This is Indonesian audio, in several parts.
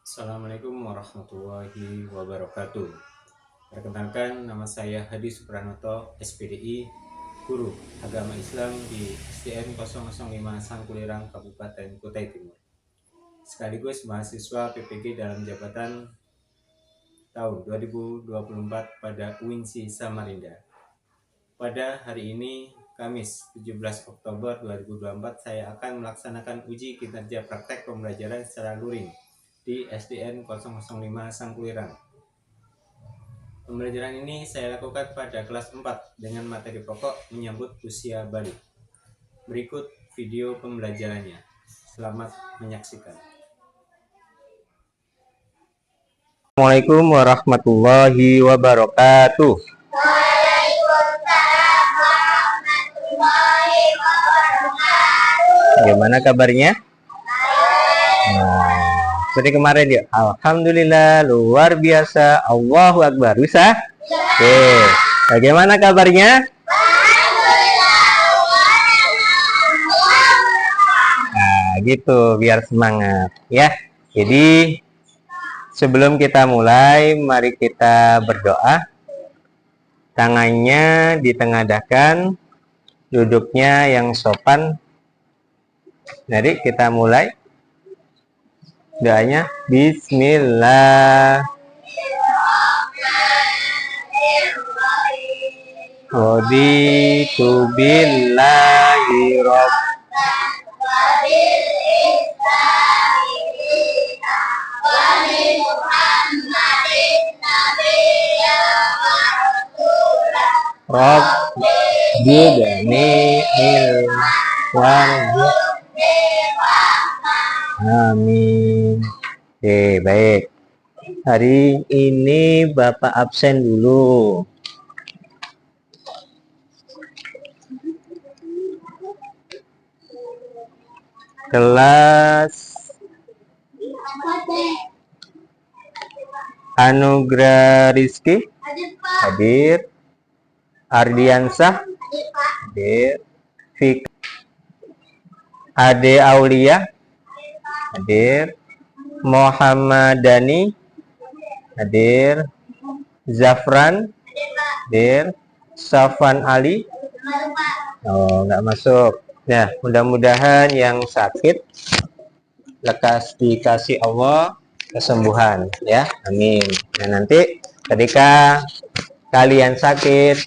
Assalamualaikum warahmatullahi wabarakatuh. Perkenalkan, nama saya Hadi Supranoto, SPDI, Guru Agama Islam di SDN 005 Sangkulirang, Kabupaten Kutai Timur. Sekaligus mahasiswa PPG dalam jabatan tahun 2024 pada UINSI Samarinda. Pada hari ini, Kamis 17 Oktober 2024, saya akan melaksanakan uji kinerja praktek pembelajaran secara luring di SDN 005 Sangkulirang. Pembelajaran ini saya lakukan pada kelas 4 dengan materi pokok menyambut usia balik. Berikut video pembelajarannya. Selamat menyaksikan. Assalamualaikum warahmatullahi wabarakatuh. Waalaikumsalam warahmatullahi wabarakatuh. Bagaimana kabarnya? Seperti kemarin ya. Alhamdulillah, luar biasa. Allahu Akbar. Bisa? Oke. Bagaimana kabarnya? Nah, gitu biar semangat ya. Jadi sebelum kita mulai, mari kita berdoa. Tangannya ditengadahkan, duduknya yang sopan. Jadi kita mulai. Doanya Bismillah. Raditu billahi rabb. Rabbidani ilwan. Amin. Oke, baik. Hari ini Bapak absen dulu. Kelas Anugrah Rizky hadir. Ardiansah hadir. Fik Ade Aulia hadir. Muhammadani hadir. Zafran hadir. Safan Ali nggak masuk. Nah, mudah-mudahan yang sakit lekas dikasih Allah kesembuhan ya, amin. Nah, nanti ketika kalian sakit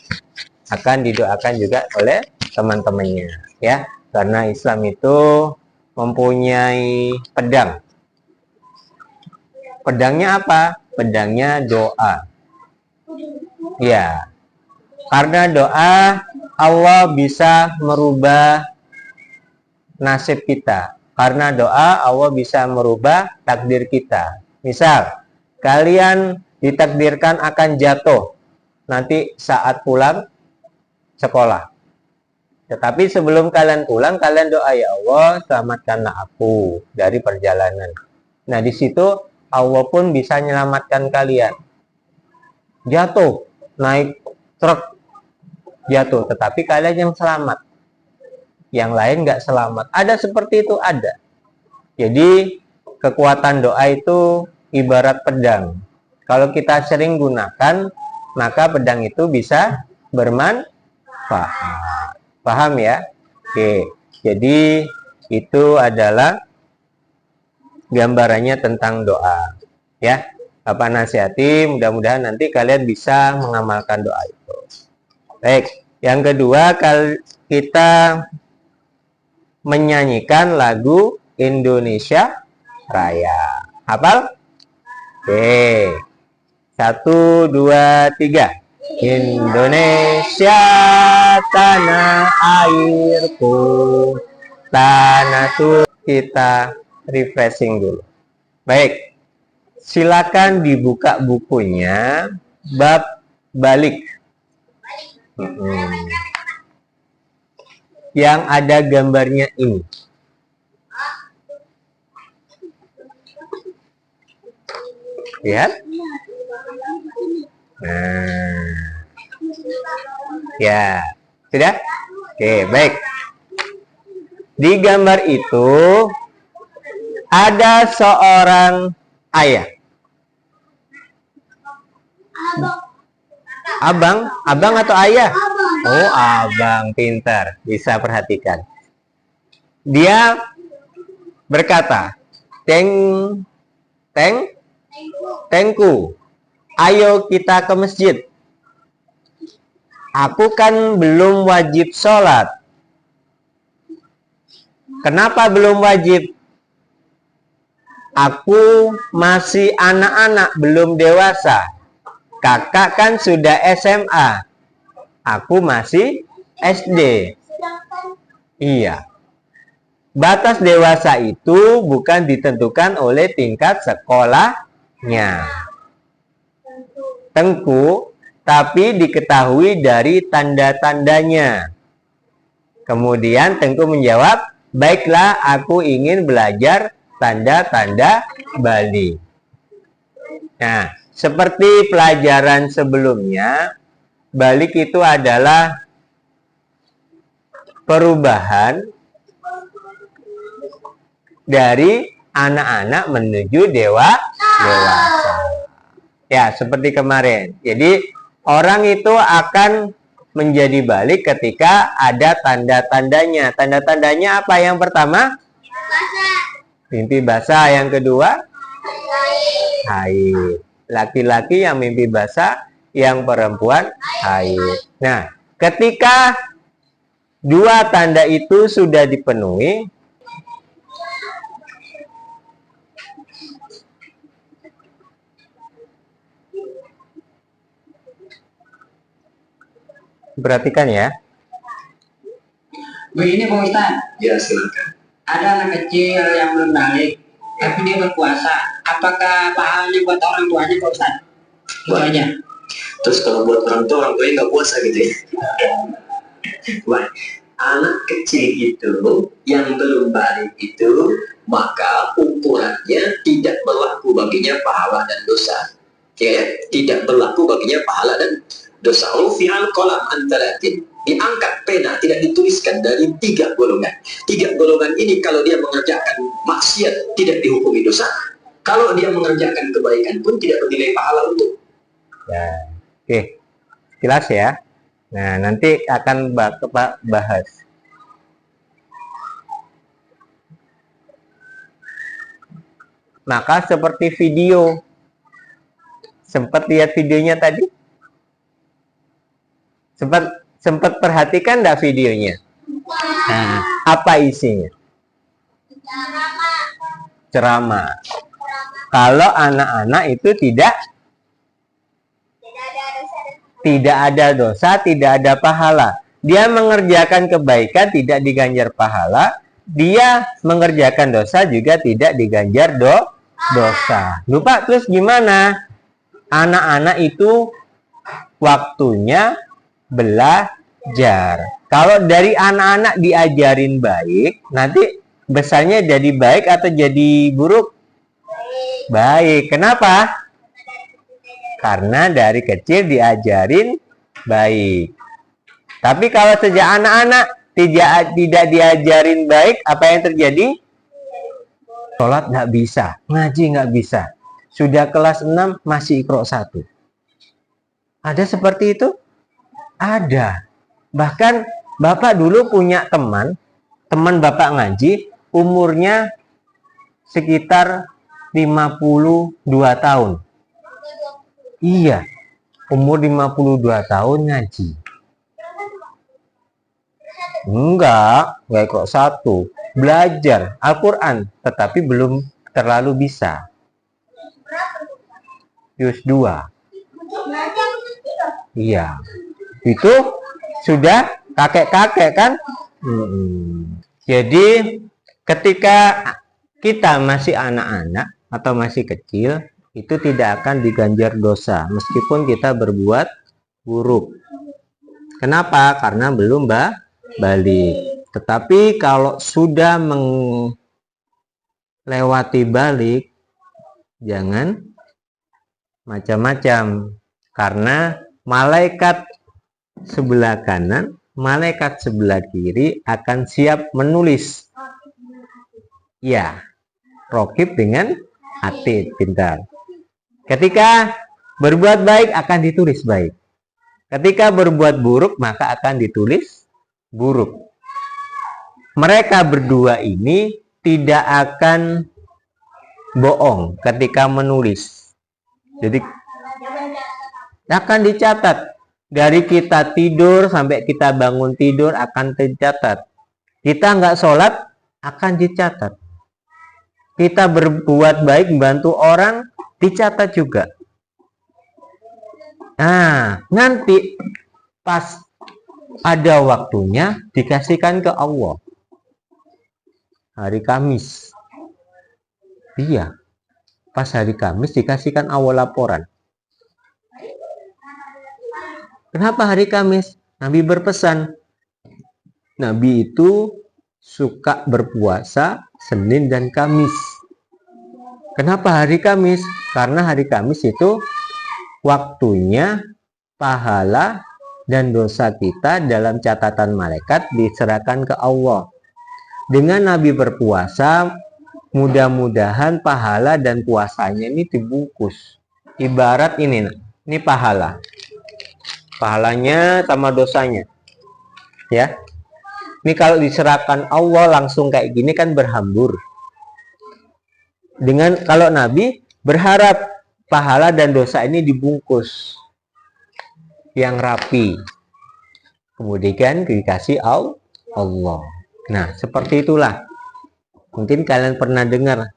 akan didoakan juga oleh teman-temannya ya, karena Islam itu mempunyai pedang. Pedangnya apa? Pedangnya doa. Ya, karena doa Allah bisa merubah nasib kita. Karena doa Allah bisa merubah takdir kita. Misal, kalian ditakdirkan akan jatuh nanti saat pulang sekolah. Tetapi sebelum kalian pulang, kalian doa, ya Allah, selamatkanlah aku dari perjalanan. Nah, di situ Allah pun bisa menyelamatkan kalian. Jatuh, naik truk, jatuh, tetapi kalian yang selamat. Yang lain nggak selamat. Ada seperti itu, ada. Jadi kekuatan doa itu ibarat pedang. Kalau kita sering gunakan, maka pedang itu bisa bermanfaat. Paham ya? Oke. Jadi itu adalah gambarannya tentang doa. Ya, Bapak nasihati, mudah-mudahan nanti kalian bisa mengamalkan doa itu. Baik, yang kedua, kita menyanyikan lagu Indonesia Raya. Hafal? Oke. 1, 2, 3. Indonesia tanah airku, tanah suci. Kita refreshing dulu. Baik. Silakan dibuka bukunya bab balik. Yang ada gambarnya ini. Lihat. Nah. Ya. Sudah? Oke, baik. Di gambar itu ada seorang ayah? Abang. Abang atau ayah? Abang. Oh, abang, pintar. Bisa perhatikan. Dia berkata, Tengku, ayo kita ke masjid. Aku kan belum wajib sholat. Kenapa belum wajib? Aku masih anak-anak, belum dewasa. Kakak kan sudah SMA. Aku masih SD. Iya. Batas dewasa itu bukan ditentukan oleh tingkat sekolahnya. Tengku, tapi diketahui dari tanda-tandanya. Kemudian Tengku menjawab, baiklah, aku ingin belajar tanda-tanda balik. Nah, seperti pelajaran sebelumnya, balik itu adalah perubahan dari anak-anak menuju dewasa. Ya, seperti kemarin. Jadi, orang itu akan menjadi balik ketika ada tanda-tandanya. Tanda-tandanya apa? Yang pertama? Mimpi basah. Yang kedua? Haid. Laki-laki yang mimpi basah, yang perempuan haid. Nah, ketika dua tanda itu sudah dipenuhi, perhatikan ya. Begini Pak Ustadz, Ya, silakan. ada anak kecil yang belum balik, tapi dia berpuasa. Apakah pahalanya buat orang tuanya Pak Ustadz? Itu aja. Terus kalau buat orang tuanya nggak puasa gitu ya. Baik. Anak kecil itu yang belum balik itu, maka ukurannya tidak berlaku baginya pahala dan dosa. Ya, tidak berlaku baginya pahala dan dosa. Rufi'al qalam antaratin, diangkat pena, tidak dituliskan dari 3 golongan. 3 golongan ini kalau dia mengerjakan maksiat tidak dihukumi dosa. Kalau dia mengerjakan kebaikan pun tidak bernilai pahala untuk. Ya, oke, jelas ya. Nah, nanti akan bahas. Maka seperti video, sempat lihat videonya tadi? Sempat perhatikan enggak videonya? Nah, apa isinya? Ceramah. Kalau anak-anak itu tidak ada dosa, tidak ada pahala. Dia mengerjakan kebaikan tidak diganjar pahala, dia mengerjakan dosa juga tidak diganjar dosa. Lupa, terus gimana? Anak-anak itu waktunya belajar. Kalau dari anak-anak diajarin baik, nanti besarnya jadi baik atau jadi buruk? Baik. Kenapa? Karena dari kecil diajarin baik. Tapi kalau sejak anak-anak tidak diajarin baik, apa yang terjadi? Sholat nggak bisa, ngaji nggak bisa. Sudah kelas 6 masih Iqra 1. Ada seperti itu? Ada. Bahkan Bapak dulu punya teman Bapak ngaji, umurnya sekitar 52 tahun. Iya, umur 52 tahun ngaji. Enggak kok 1. Belajar Al-Quran, tetapi belum terlalu bisa. Juz 2. Iya, itu sudah kakek-kakek kan? Jadi ketika kita masih anak-anak atau masih kecil, itu tidak akan diganjar dosa meskipun kita berbuat buruk. Kenapa? Karena belum balik. Tetapi kalau sudah melewati balik, jangan macam-macam, karena malaikat sebelah kanan, malaikat sebelah kiri akan siap menulis. Ya, raqib dengan Atid, pintar. Ketika berbuat baik akan ditulis baik. Ketika berbuat buruk maka akan ditulis buruk. Mereka berdua ini tidak akan bohong ketika menulis. Jadi akan dicatat. Dari kita tidur sampai kita bangun tidur akan tercatat. Kita nggak sholat akan dicatat. Kita berbuat baik membantu orang dicatat juga. Nah, nanti pas ada waktunya dikasihkan ke Allah. Hari Kamis. Iya. Pas hari Kamis dikasihkan Allah laporan. Kenapa hari Kamis? Nabi berpesan. Nabi itu suka berpuasa Senin dan Kamis. Kenapa hari Kamis? Karena hari Kamis itu waktunya pahala dan dosa kita dalam catatan malaikat diserahkan ke Allah. Dengan Nabi berpuasa, mudah-mudahan pahala dan puasanya ini dibungkus. Ibarat ini pahala. Pahalanya sama dosanya. Ya. Ini kalau diserahkan Allah langsung kayak gini kan berhambur. Kalau Nabi berharap pahala dan dosa ini dibungkus yang rapi. Kemudian dikasih Allah. Nah, seperti itulah. Mungkin kalian pernah dengar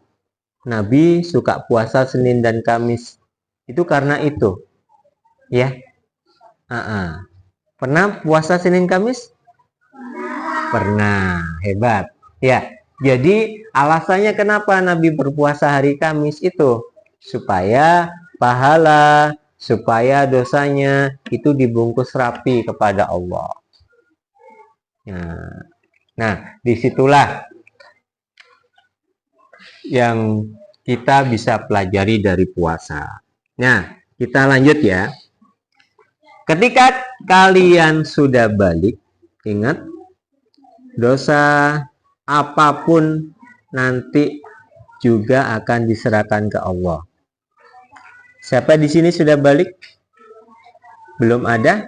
Nabi suka puasa Senin dan Kamis. Itu karena itu. Ya. Pernah puasa Senin Kamis? Pernah. Hebat. Ya. Jadi alasannya kenapa Nabi berpuasa hari Kamis itu supaya pahala, supaya dosanya itu dibungkus rapi kepada Allah. Nah, disitulah yang kita bisa pelajari dari puasa. Nah, kita lanjut ya. Ketika kalian sudah balik, ingat, dosa apapun nanti juga akan diserahkan ke Allah. Siapa di sini sudah balik? Belum ada?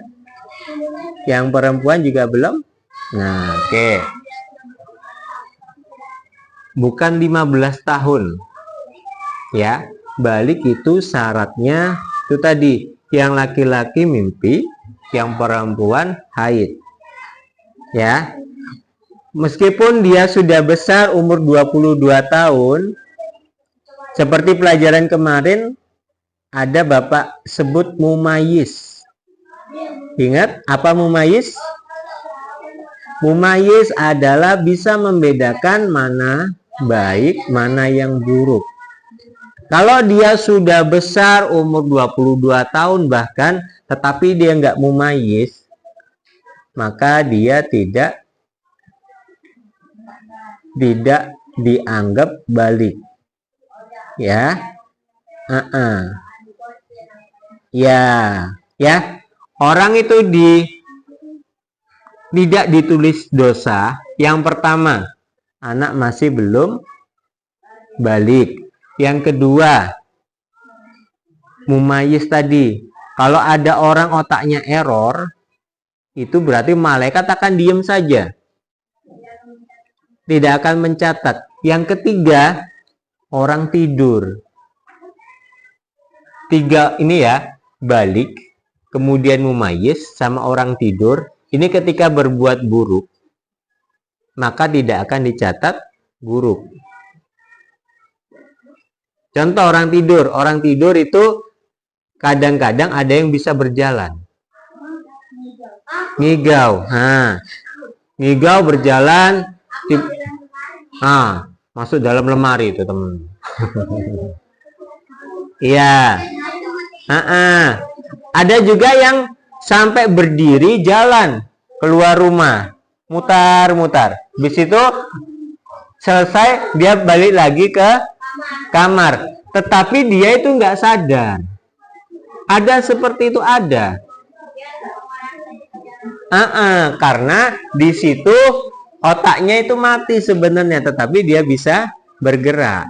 Yang perempuan juga belum? Nah, oke. Bukan 15 tahun. Ya, balik itu syaratnya itu tadi. Yang laki-laki mimpi, yang perempuan haid. Ya. Meskipun dia sudah besar umur 22 tahun, seperti pelajaran kemarin ada Bapak sebut mumayyiz. Ingat apa mumayyiz? Mumayyiz adalah bisa membedakan mana baik, mana yang buruk. Kalau dia sudah besar umur 22 tahun bahkan, tetapi dia nggak mumayyiz, maka dia tidak dianggap balik. Ya. Ya. Orang itu tidak ditulis dosa. Yang pertama, anak masih belum balik. Yang kedua, mumayyiz tadi. Kalau ada orang otaknya error, itu berarti malaikat akan diam saja. Tidak akan mencatat. Yang ketiga, orang tidur. 3 ini ya, balik, kemudian mumayyiz sama orang tidur. Ini ketika berbuat buruk, maka tidak akan dicatat buruk. Contoh orang tidur itu kadang-kadang ada yang bisa berjalan. Ngigau. Ngigau berjalan. Masuk dalam lemari itu teman. Iya. Ada juga yang sampai berdiri jalan keluar rumah, mutar-mutar. Habis itu selesai dia balik lagi ke kamar. Tetapi dia itu nggak sadar. Ada seperti itu ada. Karena di situ otaknya itu mati sebenarnya, tetapi dia bisa bergerak.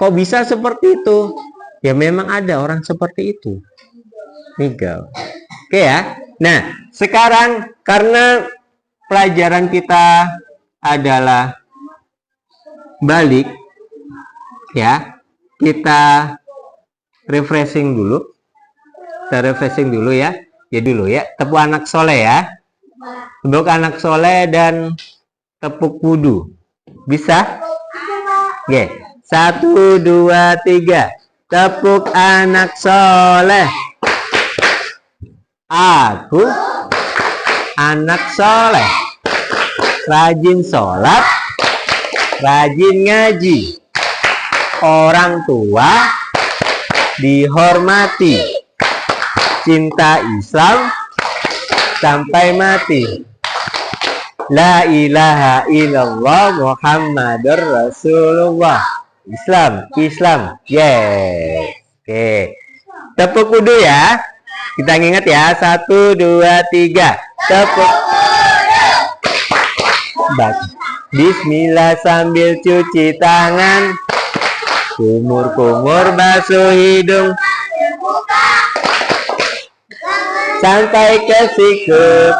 Kok bisa seperti itu? Ya memang ada orang seperti itu. Tinggal. Oke ya. Nah, sekarang karena pelajaran kita adalah balik, ya, kita refreshing dulu. Kita refreshing dulu ya. Ya dulu ya. Tepuk anak soleh ya. Tepuk anak soleh dan tepuk wudu. Bisa? Oke. 1, 2, 3. Tepuk anak soleh. Aku anak soleh. Rajin sholat. Rajin ngaji. Orang tua dihormati. Cinta Islam sampai mati. La ilaha illallah Muhammadur Rasulullah. Islam. Yeay. Oke. Tepuk wudu ya. Kita ingat ya. 1, 2, 3. Tepuk. Bismillah sambil cuci tangan. Kumur-kumur basuh hidung. Sampai ke sikut.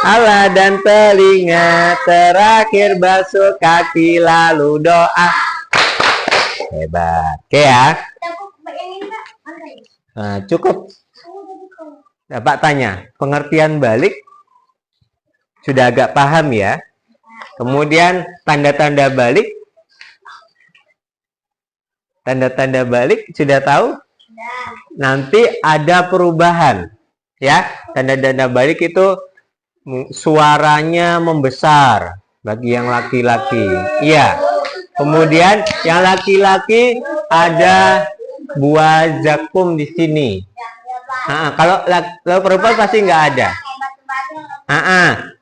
Allah dan telinga. Terakhir basuh kaki lalu doa. Hebat. Oke ya. Nah, cukup. Bapak tanya, pengertian balik sudah agak paham ya. Kemudian tanda-tanda balik. Tanda-tanda balik sudah tahu? Nanti ada perubahan. Ya, tanda-tanda balik itu suaranya membesar bagi yang laki-laki. Iya. Kemudian yang laki-laki ada buah zakum di sini. Kalau perempuan pasti nggak ada.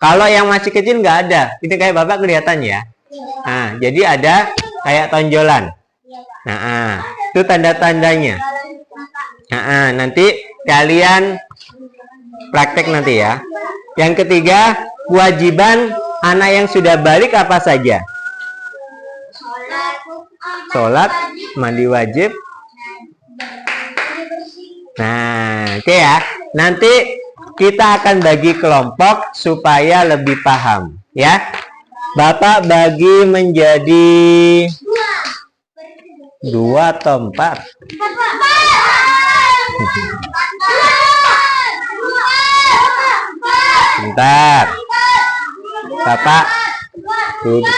Kalau yang masih kecil nggak ada. Ini kayak bapak kelihatan ya. Jadi ada kayak tonjolan. Itu tanda-tandanya. Nanti kalian praktek nanti ya. Yang ketiga, kewajiban anak yang sudah balik apa saja? Sholat, mandi wajib. Nah, oke ya. Nanti kita akan bagi kelompok supaya lebih paham, ya. Bapak bagi menjadi 2 atau 4. Bentar. Bapak duduk.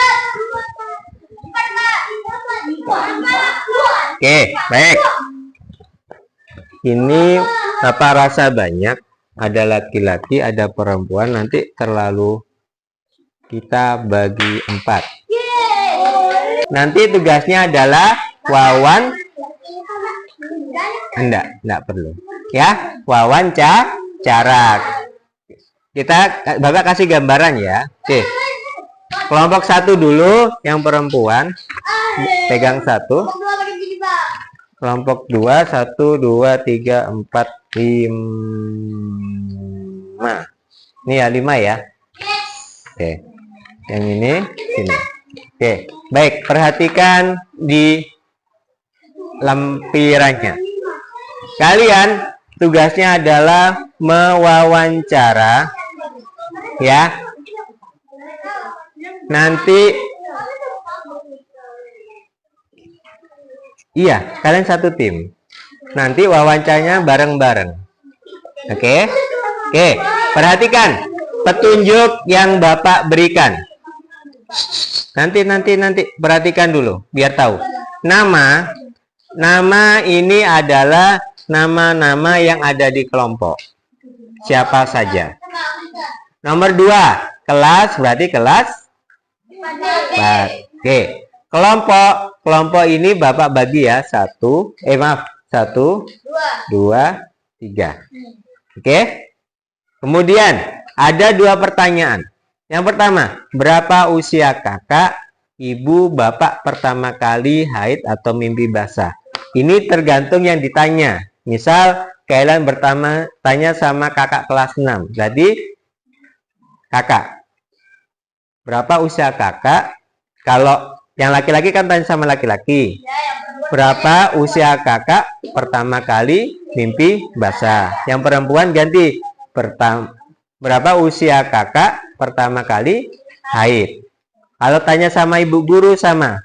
Oke, baik. Ini Bapak rasa banyak. Ada laki-laki, ada perempuan. Nanti terlalu kita bagi 4. Nanti tugasnya adalah Wawan. Enggak perlu. Ya, wawancara. Bapak kasih gambaran ya. Oke. Kelompok 1 dulu yang perempuan. Pegang 1. Kelompok 2, 1, 2, 3, 4, 5. Ini ya 5 ya. Oke. Yang ini sini. Oke. Baik, perhatikan di lampirannya. Kalian tugasnya adalah mewawancara, ya. Nanti iya, kalian satu tim. Nanti wawancaranya bareng-bareng. Oke? Oke, perhatikan petunjuk yang Bapak berikan. Nanti perhatikan dulu biar tahu. Nama ini adalah nama-nama yang ada di kelompok. Siapa saja. Nomor 2, kelas berarti kelas. Oke. Kelompok ini Bapak bagi ya. 1, 2, 3. Oke. Kemudian ada 2 pertanyaan. Yang pertama, berapa usia kakak, ibu, bapak pertama kali haid atau mimpi basah? Ini tergantung yang ditanya. Misal kalian tanya sama kakak kelas 6. Jadi kakak, berapa usia kakak? Kalau yang laki-laki kan tanya sama laki-laki. Berapa usia kakak pertama kali mimpi basah? Yang perempuan ganti. Berapa usia kakak pertama kali haid? Kalau tanya sama ibu guru sama.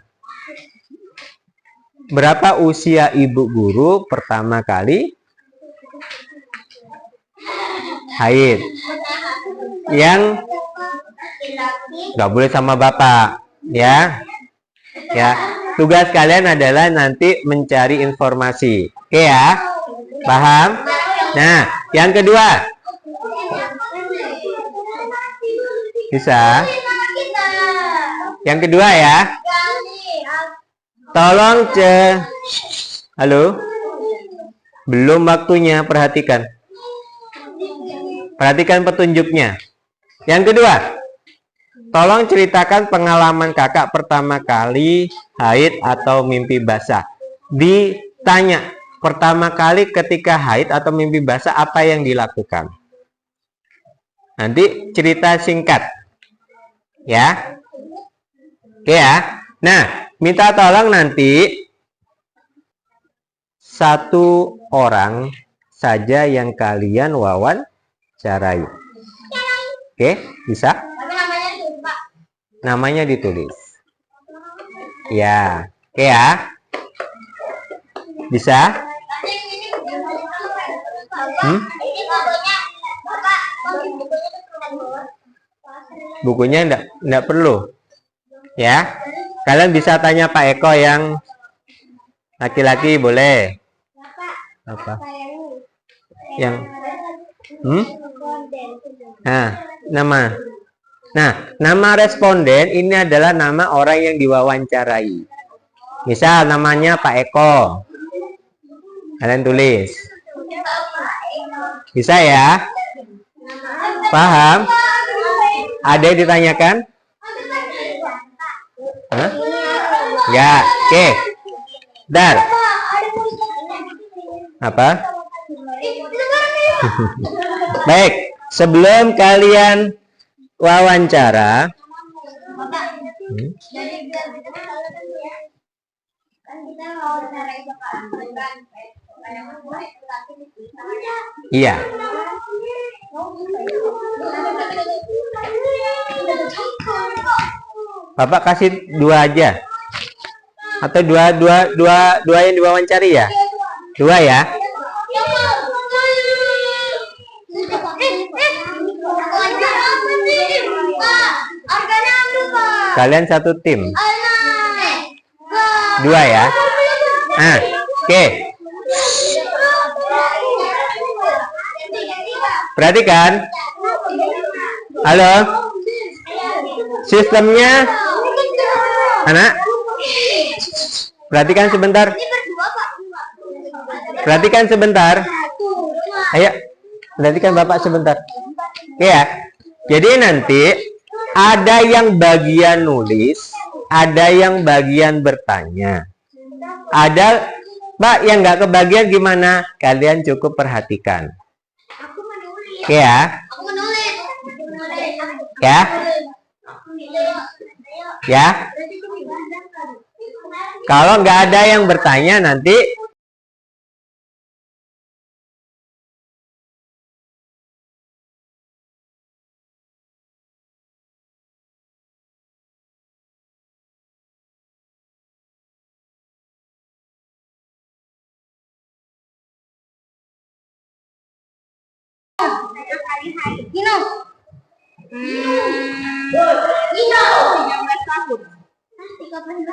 Berapa usia ibu guru pertama kali haid? Yang nggak boleh sama bapak, ya. Ya, tugas kalian adalah nanti mencari informasi. Oke ya? Paham? Nah, yang kedua. Bisa? Yang kedua ya. Tolong halo? Belum waktunya, perhatikan. Perhatikan petunjuknya. Yang kedua. Tolong ceritakan pengalaman kakak pertama kali haid atau mimpi basah. Ditanya, pertama kali ketika haid atau mimpi basah apa yang dilakukan? Nanti cerita singkat. Ya. Oke ya. Nah, minta tolong nanti satu orang saja yang kalian wawancarai. Oke, bisa? Namanya ditulis. Ya, oke ya. Bisa? Bukunya enggak perlu. Ya. Kalian bisa tanya Pak Eko yang laki-laki boleh. Apa? Yang nama responden ini adalah nama orang yang diwawancarai. Misal namanya Pak Eko. Kalian tulis. Bisa ya? Paham? Ada yang ditanyakan? Hah? Ya, oke. Dar. Apa? Baik, sebelum kalian wawancara, iya. Bapak kasih 2 aja. Atau dua yang diwawancari ya? 2 ya? Kalian satu tim. 2 ya? Oke. Perhatikan. Halo. Sistemnya anak. Perhatikan sebentar. Perhatikan sebentar. Ayo. Perhatikan Bapak sebentar. Ya. Jadi nanti ada yang bagian nulis, ada yang bagian bertanya. Ada Pak yang nggak kebagian gimana? Kalian cukup perhatikan. Oke ya. Ya. Ya. Kalau nggak ada yang bertanya nanti Gino. 13 tahun. 13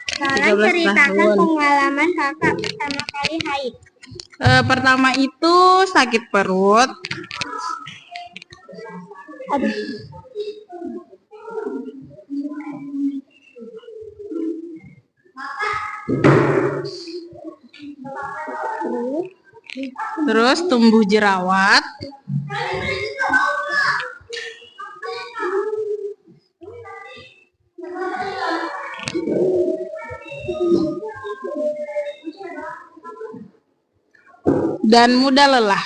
Sekarang ceritakan pengalaman kakak pertama kali haid. Pertama itu sakit perut. Terus tumbuh jerawat. dan mudah lelah.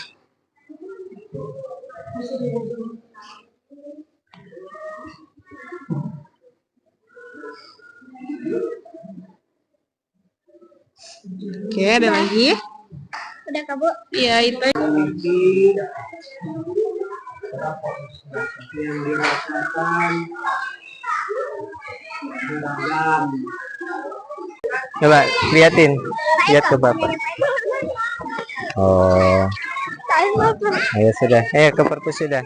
Oke, ada lagi? Udah Kak, Bu? Ya, itu. Yang dirasakan beragam. Coba liatin, lihat ke Bapak. Oh, ayo sudah. Ke perpus sudah.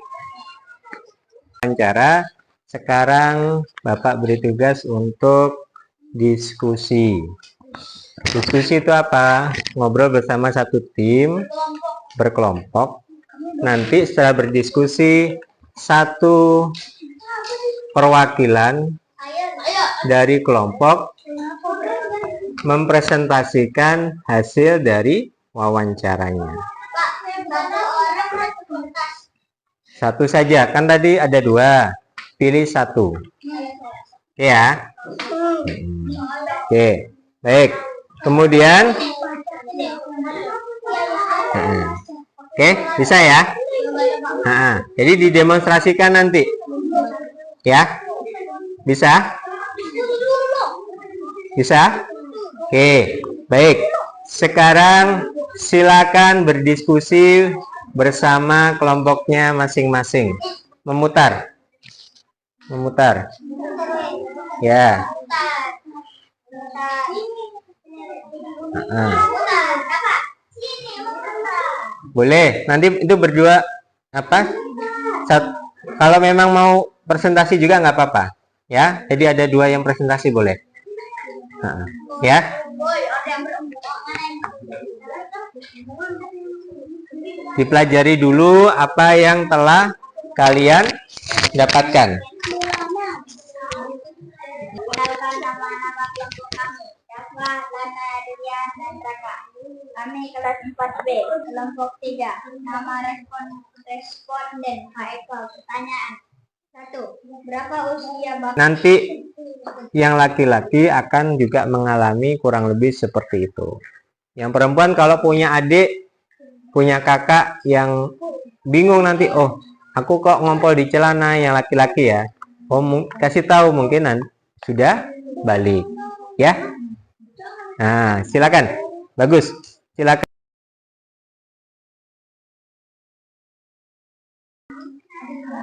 Wawancara. Sekarang Bapak beri tugas untuk diskusi. Diskusi itu apa? Ngobrol bersama satu tim, berkelompok. Nanti setelah berdiskusi, satu perwakilan dari kelompok mempresentasikan hasil dari wawancaranya. Satu saja, kan tadi ada 2. Pilih 1. Ya. Oke, baik. Kemudian oke, bisa ya? Jadi didemonstrasikan nanti. Ya? Bisa? Bisa? Oke, baik. Sekarang silakan berdiskusi bersama kelompoknya masing-masing. Memutar. Memutar. Ya. Boleh. Nanti itu berdua apa? Kalau memang mau presentasi juga nggak apa-apa. Ya. Jadi ada 2 yang presentasi boleh. Ya. Dipelajari dulu apa yang telah kalian dapatkan. Kenalkan nama-nama kelompok kami. Dafa, Lana, Rian, dan Raka. Kami kelas 4B, kelompok 3. Nama responden HEK. Pertanyaan 1. Berapa usia Bapak? Nanti yang laki-laki akan juga mengalami kurang lebih seperti itu. Yang perempuan kalau punya adik, punya kakak yang bingung nanti, oh aku kok ngompol di celana, yang laki-laki ya. Oh, kasih tahu mungkinan sudah balik. Ya. Nah, silakan. Bagus. Silakan.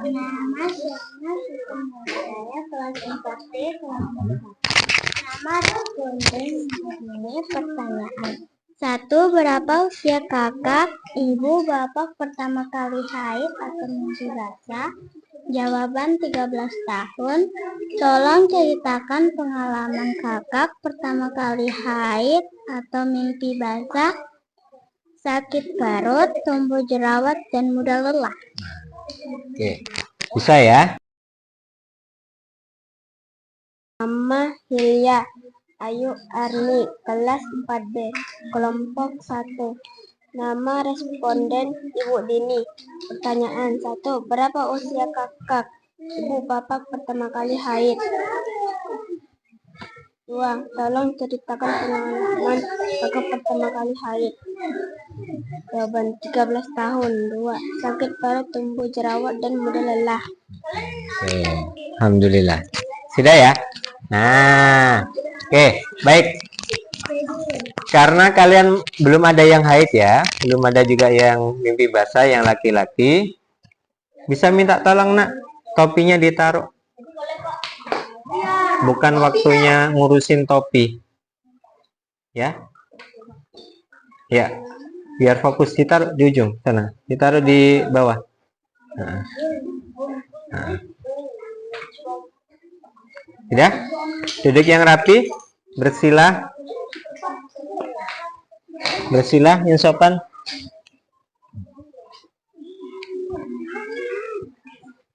Nama saya kelas 4B, kelompok 1. Nama responden ini pertanyaan. 1. Berapa usia kakak, ibu, bapak pertama kali haid atau mimpi basah? Jawaban 13 tahun. Tolong ceritakan pengalaman kakak pertama kali haid atau mimpi basah, sakit perut, tumbuh jerawat, dan mudah lelah. Oke. Bisa ya? Nama Hilya Ayu Arni, kelas 4B, kelompok 1. Nama responden Ibu Dini. Pertanyaan 1. Berapa usia kakak, ibu, bapak pertama kali haid? 2. Tolong ceritakan pengalaman kakak pertama kali haid. Jawaban 13 tahun. 2. Sakit perut, tumbuh jerawat, dan mudah lelah. Oke. Alhamdulillah. Sudah ya? Nah, oke, baik. Karena kalian belum ada yang haid ya, belum ada juga yang mimpi basah, yang laki-laki, bisa minta tolong nak, topinya ditaruh. Bukan waktunya ngurusin topi. Ya. Ya. Biar fokus, ditaruh di ujung sana. Ditaruh di bawah. Nah. Sudah? Duduk yang rapi, bersila. Bersila yang sopan.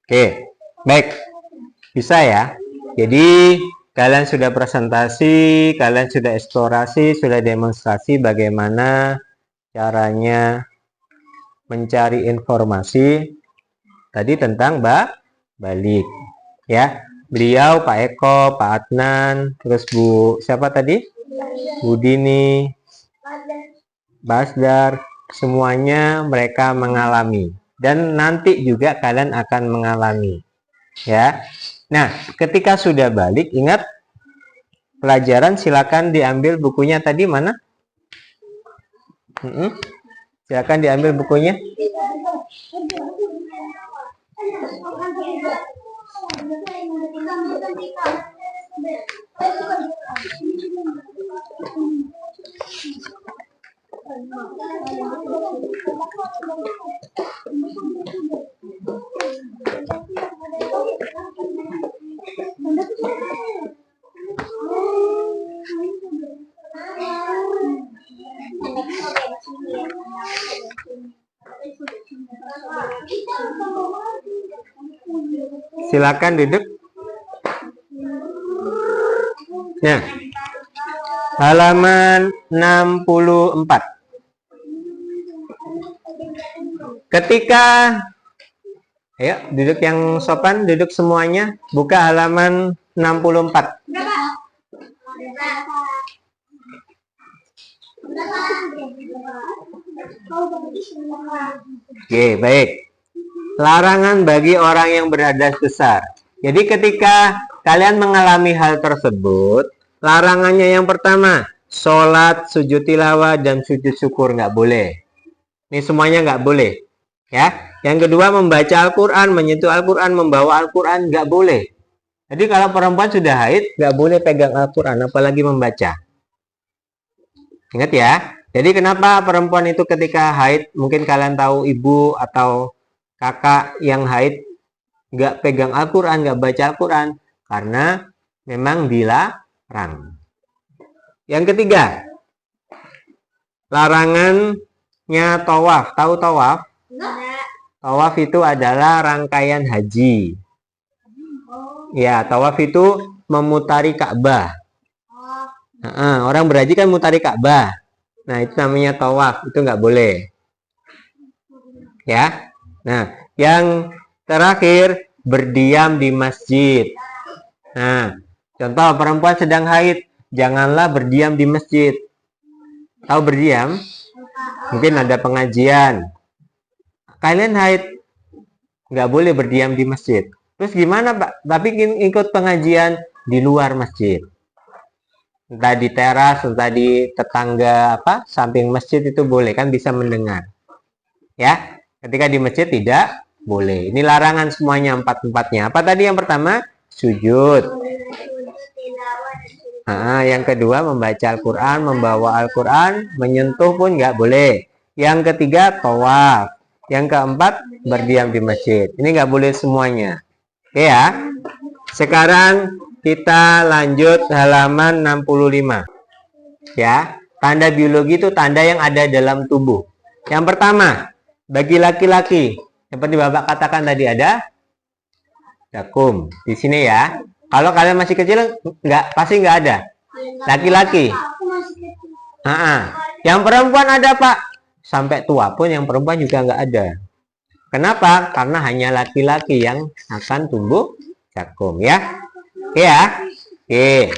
Oke, baik. Bisa ya? Jadi kalian sudah presentasi, kalian sudah eksplorasi, sudah demonstrasi bagaimana caranya mencari informasi tadi tentang balik. Ya, beliau Pak Eko, Pak Adnan, terus Bu siapa tadi? Bu Dini, Basdar, semuanya mereka mengalami. Dan nanti juga kalian akan mengalami. Ya. Nah, ketika sudah balik, ingat pelajaran, silakan diambil bukunya tadi mana? Silakan diambil bukunya. Silakan duduk. Nah, halaman 64. Ketika, ayo duduk yang sopan, duduk semuanya. Buka halaman 64. Oke, baik. Larangan bagi orang yang berhadas besar. Jadi ketika kalian mengalami hal tersebut, larangannya yang pertama, sholat, sujud tilawah, dan sujud syukur nggak boleh. Ini semuanya nggak boleh. Ya. Yang kedua, membaca Al-Quran, menyentuh Al-Quran, membawa Al-Quran nggak boleh. Jadi kalau perempuan sudah haid, nggak boleh pegang Al-Quran, apalagi membaca. Ingat ya. Jadi kenapa perempuan itu ketika haid, mungkin kalian tahu ibu atau kakak yang haid nggak pegang Al-Quran, nggak baca Al-Quran, karena memang dilarang. Yang ketiga, larangannya tawaf. Tahu tawaf? Tawaf itu adalah rangkaian haji. Ya, tawaf itu memutari Ka'bah. Orang berhaji kan mutari Ka'bah. Nah, itu namanya tawaf, itu nggak boleh. Ya. Nah, yang terakhir, berdiam di masjid. Nah, contoh perempuan sedang haid, janganlah berdiam di masjid. Tahu berdiam? Mungkin ada pengajian. Kalian haid, nggak boleh berdiam di masjid. Terus gimana, Pak? Tapi ikut pengajian di luar masjid. Entah di teras, entah di tetangga samping masjid itu boleh, kan bisa mendengar. Ya. Ketika di masjid tidak boleh. Ini larangan semuanya, empat-empatnya. Apa tadi yang pertama? Sujud. Yang kedua, membaca Al-Quran, membawa Al-Quran, menyentuh pun nggak boleh. Yang ketiga, tawaf. Yang keempat, berdiam di masjid. Ini nggak boleh semuanya. Oke ya. Sekarang kita lanjut halaman 65. Ya, tanda biologi itu tanda yang ada dalam tubuh. Yang pertama, bagi laki-laki, seperti Bapak katakan tadi ada jakum di sini ya. Kalau kalian masih kecil pasti nggak ada. Laki-laki. Yang perempuan ada, Pak. Sampai tua pun yang perempuan juga nggak ada. Kenapa? Karena hanya laki-laki yang akan tumbuh jakum ya. Oke ya. Oke.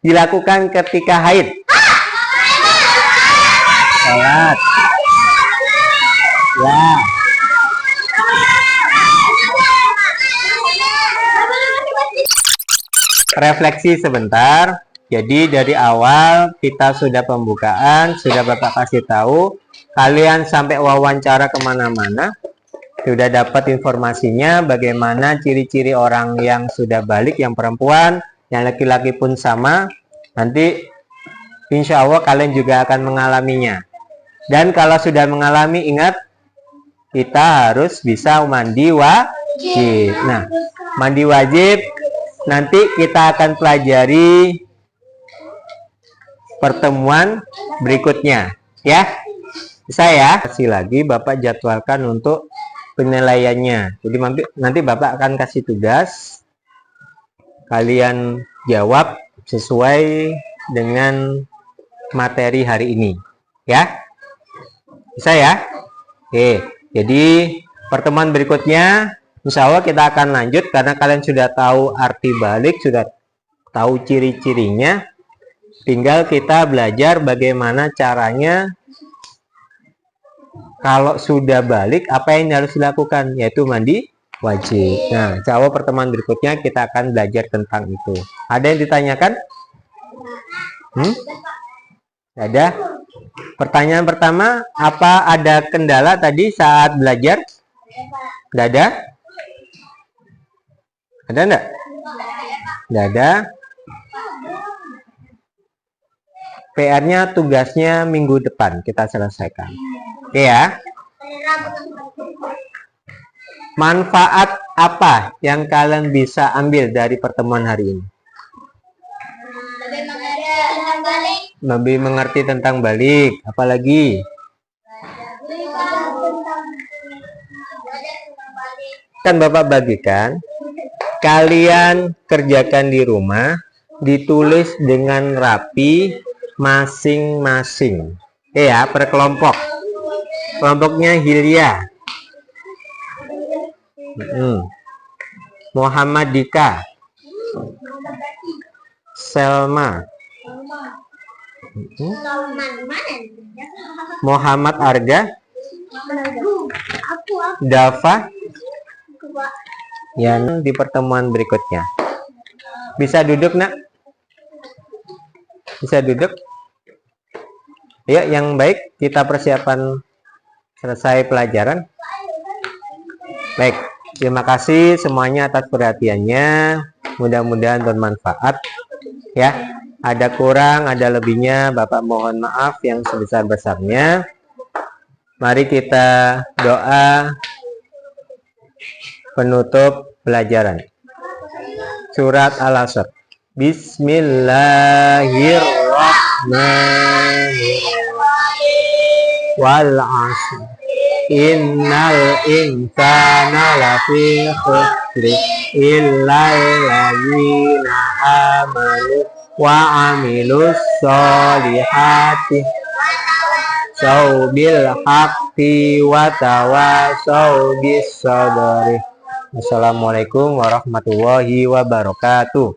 Dilakukan ketika haid. Sholat. Ya. Refleksi sebentar. Jadi dari awal kita sudah pembukaan, sudah Bapak kasih tahu. Kalian sampai wawancara kemana-mana. Sudah dapat informasinya bagaimana ciri-ciri orang yang sudah balik, yang perempuan, yang laki-laki pun sama. Nanti insya Allah kalian juga akan mengalaminya. Dan kalau sudah mengalami, ingat kita harus bisa mandi wajib. Nah, mandi wajib nanti kita akan pelajari pertemuan berikutnya ya. Bisa ya? Kasih lagi Bapak jadwalkan untuk penilaiannya. Jadi nanti Bapak akan kasih tugas, kalian jawab sesuai dengan materi hari ini ya. Bisa ya? Oke, jadi pertemuan berikutnya insya Allah kita akan lanjut karena kalian sudah tahu arti balik, sudah tahu ciri-cirinya. Tinggal kita belajar bagaimana caranya kalau sudah balik apa yang harus dilakukan, yaitu mandi wajib. Nah, insya Allah pertemuan berikutnya kita akan belajar tentang itu. Ada yang ditanyakan? Ada? Pertanyaan pertama, apa ada kendala tadi saat belajar? Tidak ada? Ada enggak? Tidak ada. PR-nya, tugasnya minggu depan kita selesaikan. Oke ya. Manfaat apa yang kalian bisa ambil dari pertemuan hari ini? Lebih mengerti tentang balik. Apalagi? Kan Bapak bagikan. Kalian kerjakan di rumah, ditulis dengan rapi masing-masing. Ya, per kelompok. Kelompoknya Hilya, Muhammad Dika, Selma, Muhammad Arga, Dava, yang di pertemuan berikutnya. Bisa duduk, Nak? Bisa duduk? Ya, yang baik kita persiapan selesai pelajaran. Baik, terima kasih semuanya atas perhatiannya. Mudah-mudahan bermanfaat. Ya, ada kurang, ada lebihnya, Bapak mohon maaf yang sebesar-besarnya. Mari kita doa penutup pelajaran. Surat Al-Asr. Bismillahirrahmanirrahim. Wal 'ashr. Innal insana lafi khusr illal ladzina amanu wa 'amilus sholihati bil haqqi wa tawasaw bis sabri. Assalamualaikum warahmatullahi wabarakatuh.